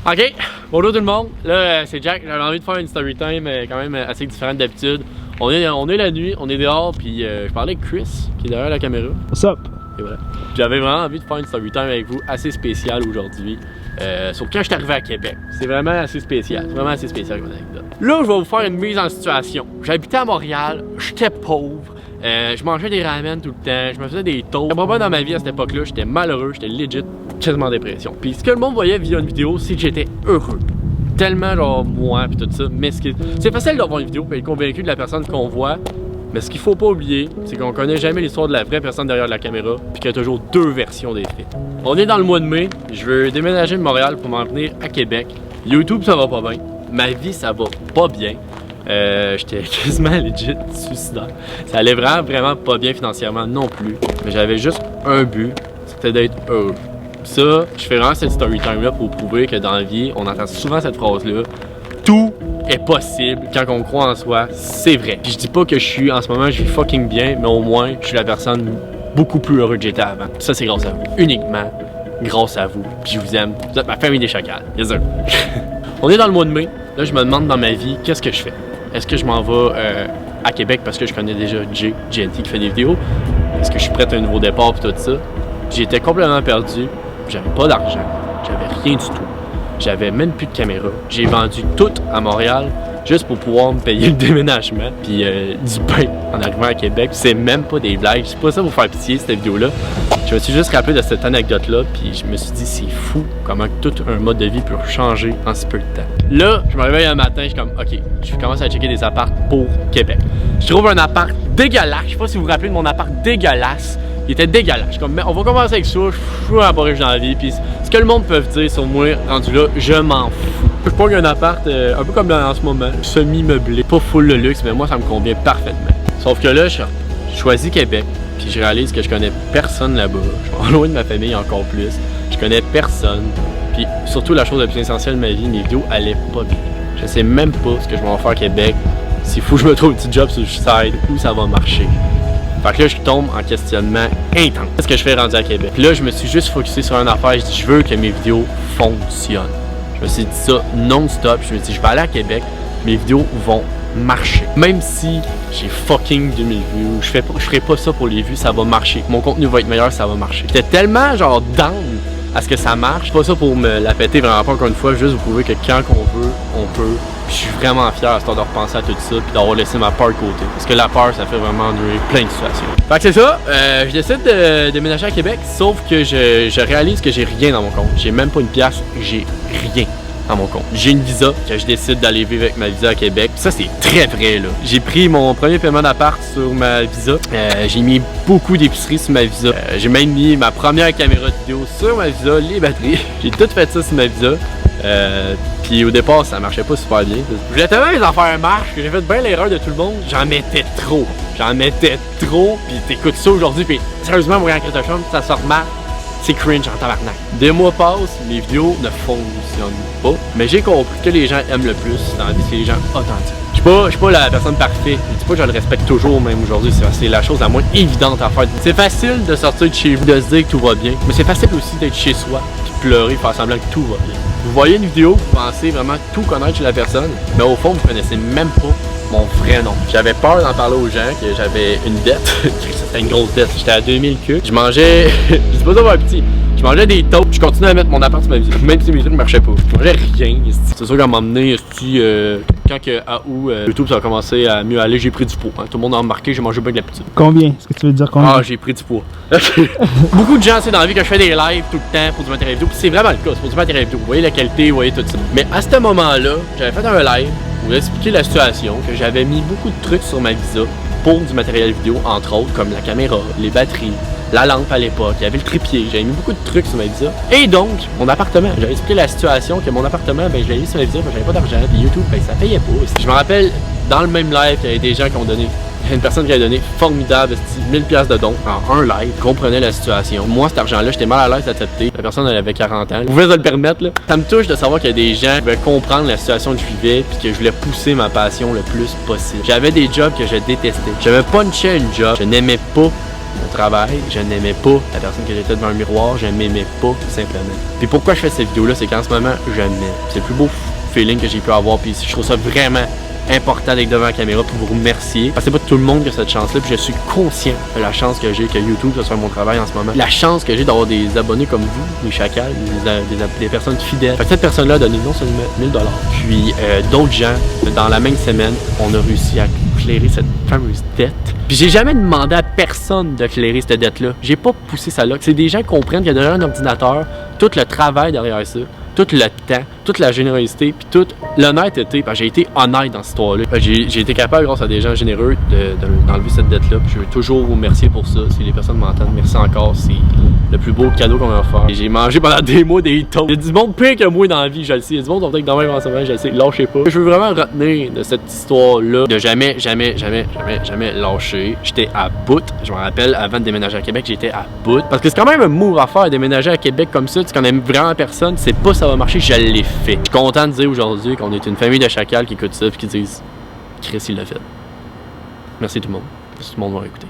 Ok, bonjour tout le monde, là c'est Jack, j'avais envie de faire une story time quand même assez différente d'habitude. On est la nuit, on est dehors, puis je parlais avec Chris qui est derrière la caméra. What's up? Et voilà. J'avais vraiment envie de faire une story time avec vous assez spéciale aujourd'hui. Sur quand je suis arrivé à Québec. C'est vraiment assez spécial, c'est vraiment assez spécial comme anecdote. Là, je vais vous faire une mise en situation. J'habitais à Montréal, j'étais pauvre. Je mangeais des ramen tout le temps, je me faisais des toasts. Vraiment dans ma vie à cette époque-là, j'étais malheureux, j'étais legit, quasiment en dépression. Puis ce que le monde voyait via une vidéo, c'est que j'étais heureux. Tellement genre moi puis tout ça. Mais c'est facile de voir une vidéo et être convaincu de la personne qu'on voit. Mais ce qu'il faut pas oublier, c'est qu'on connaît jamais l'histoire de la vraie personne derrière la caméra, puis qu'il y a toujours deux versions des faits. On est dans le mois de mai, je veux déménager de Montréal pour m'en venir à Québec. YouTube ça va pas bien, ma vie ça va pas bien. J'étais quasiment legit suicidaire. Ça allait vraiment pas bien financièrement non plus. Mais j'avais juste un but, c'était d'être heureux. Ça, je fais vraiment cette story time là pour prouver que dans la vie, on entend souvent cette phrase là. Tout est possible quand on croit en soi, c'est vrai. Puis je dis pas que en ce moment je vis fucking bien, mais au moins je suis la personne beaucoup plus heureuse que j'étais avant. Ça c'est grâce à vous, uniquement grâce à vous. Puis je vous aime, vous êtes ma famille des chacals, bien sûr. On est dans le mois de mai, là je me demande dans ma vie qu'est-ce que je fais. Est-ce que je m'en vais à Québec parce que je connais déjà GNT qui fait des vidéos? Est-ce que je suis prêt à un nouveau départ et tout ça? J'étais complètement perdu, j'avais pas d'argent, j'avais rien du tout. J'avais même plus de caméra. J'ai vendu tout à Montréal juste pour pouvoir me payer le déménagement puis du pain en arrivant à Québec. C'est même pas des blagues. C'est pas ça pour faire pitié cette vidéo-là. Je me suis juste rappelé de cette anecdote-là puis je me suis dit c'est fou comment tout un mode de vie peut changer en si peu de temps. Là, je me réveille un matin, je suis comme ok, je commence à checker des apparts pour Québec. Je trouve un appart dégueulasse. Je sais pas si vous vous rappelez de mon appart dégueulasse. Il était dégueulasse. Comme, on va commencer avec ça, je suis un peu riche dans la vie, puis ce que le monde peut dire sur moi, rendu là, je m'en fous. Je prends un appart un peu comme en ce moment, semi-meublé, pas full le luxe, mais moi ça me convient parfaitement. Sauf que là, je choisis Québec, puis je réalise que je connais personne là-bas. Je suis loin de ma famille encore plus. Je connais personne, puis surtout la chose la plus essentielle de ma vie, mes vidéos allaient pas bien. Je sais même pas ce que je vais en faire à Québec. S'il faut que je me trouve un petit job sur le side, où ça va marcher. Fait que là, je tombe en questionnement intense. Qu'est-ce que je fais rendu à Québec? Puis là, je me suis juste focusé sur une affaire. Je dis, je veux que mes vidéos fonctionnent. Je me suis dit ça non-stop. Je me suis dit, je vais aller à Québec. Mes vidéos vont marcher. Même si j'ai fucking 2000 vues, je ferai pas ça pour les vues, ça va marcher. Mon contenu va être meilleur, ça va marcher. J'étais tellement genre down à ce que ça marche. Pas ça pour me la péter vraiment pas encore une fois. Juste vous prouver que quand on veut, on peut. Puis je suis vraiment fier à ce temps de repenser à tout ça puis d'avoir laissé ma peur de côté. Parce que la peur, ça fait vraiment endurer plein de situations. Fait que c'est ça, je décide de déménager à Québec, sauf que je réalise que j'ai rien dans mon compte. J'ai même pas une pièce, j'ai rien dans mon compte. J'ai une visa, que je décide d'aller vivre avec ma visa à Québec. Ça, c'est très vrai, là. J'ai pris mon premier paiement d'appart sur ma visa. J'ai mis beaucoup d'épicerie sur ma visa. J'ai même mis ma première caméra de vidéo sur ma visa, les batteries. J'ai tout fait ça sur ma visa. Puis au départ, ça marchait pas super bien. Je voulais tellement les affaires marchent que j'ai fait bien l'erreur de tout le monde. J'en mettais trop. Puis t'écoutes ça aujourd'hui, puis sérieusement, mon grand Christophe, ça sort mal. C'est cringe en tabarnak. Des mois passent, mes vidéos ne fonctionnent pas. Mais j'ai compris que les gens aiment le plus dans la vie, c'est les gens authentiques. Je suis pas la personne parfaite. Je dis pas que je le respecte toujours, même aujourd'hui. C'est la chose la moins évidente à faire. C'est facile de sortir de chez vous, de se dire que tout va bien. Mais c'est facile aussi d'être chez soi, puis pleurer, faire semblant que tout va bien. Vous voyez une vidéo, vous pensez vraiment tout connaître chez la personne, mais au fond, vous connaissez même pas mon vrai nom. J'avais peur d'en parler aux gens, que j'avais une dette. C'était une grosse dette. J'étais à 2000 queues. Je mangeais, je dis pas ça pour un petit, je mangeais des toasts. Je continuais à mettre mon appart sur ma vie, même si mes trucs ne marchaient pas. Je mangeais rien. C'est sûr qu'à m'emmener, quand YouTube ça a commencé à mieux aller, j'ai pris du poids. Hein. Tout le monde a remarqué, j'ai mangé bien de la petite. Combien? Est-ce que tu veux dire combien? Ah, j'ai pris du poids. Beaucoup de gens, c'est dans la vie que je fais des lives tout le temps pour du matériel vidéo. Puis c'est vraiment le cas, c'est pour du matériel vidéo. Vous voyez la qualité, vous voyez tout ça. Mais à ce moment-là, j'avais fait un live pour expliquer la situation, que j'avais mis beaucoup de trucs sur ma visa pour du matériel vidéo, entre autres, comme la caméra, les batteries, la lampe à l'époque, il y avait le trépied, j'avais mis beaucoup de trucs sur ma visa. Et donc, mon appartement, j'avais expliqué la situation, que mon appartement, ben je l'avais mis sur ma visa, j'avais pas d'argent, puis YouTube, ben ça payait pas. Je me rappelle, dans le même live, il y avait des gens qui ont donné, il y a une personne qui a donné formidable, 1000$ de dons en un live, comprenait la situation. Moi, cet argent-là, j'étais mal à l'aise d'accepter. La personne, elle avait 40 ans. Vous pouvez se le permettre, là. Ça me touche de savoir qu'il y a des gens qui veulent comprendre la situation que je vivais, puis que je voulais pousser ma passion le plus possible. J'avais des jobs que je détestais. Je me punchais une job, je n'aimais pas le travail, je n'aimais pas la personne que j'étais devant le miroir, je m'aimais pas, tout simplement. Puis pourquoi je fais cette vidéo-là, c'est qu'en ce moment, je m'aime. C'est le plus beau feeling que j'ai pu avoir, puis je trouve ça vraiment important d'être devant la caméra pour vous remercier. Parce que c'est pas tout le monde qui a cette chance-là, puis je suis conscient de la chance que j'ai, que YouTube, ce soit mon travail en ce moment. La chance que j'ai d'avoir des abonnés comme vous, les chacals, des personnes fidèles. Fait que cette personne-là a donné non seulement 1000$, puis d'autres gens, dans la même semaine, on a réussi à clairer cette fameuse dette. Puis j'ai jamais demandé à personne de clairer cette dette-là. J'ai pas poussé ça là. C'est des gens qui comprennent qu'il y a derrière un ordinateur, tout le travail derrière ça, tout le temps, toute la générosité, puis toute l'honnêteté, parce que j'ai été honnête dans cette histoire-là. J'ai été capable, grâce à des gens généreux, d'enlever cette dette-là. Puis je veux toujours vous remercier pour ça. Si les personnes m'entendent, merci encore. C'est le plus beau cadeau qu'on m'a offert. J'ai mangé pendant des mois des toasts. Il y a du monde pire que moi dans la vie, je le sais. Il y a du monde qui va peut-être dans même en ce moment, je le sais. Lâchez pas. Je veux vraiment retenir de cette histoire-là de jamais lâcher. J'étais à bout. Je me rappelle, avant de déménager à Québec, j'étais à bout. Parce que c'est quand même un move à faire, déménager à Québec comme ça. Tu connais vraiment personne. C'est pas ça va marcher, je l'ai fait. Je suis content de dire aujourd'hui qu'on est une famille de chacals qui écoutent ça et qui disent Chris, il l'a fait. Merci tout le monde. Tout le monde va écouter.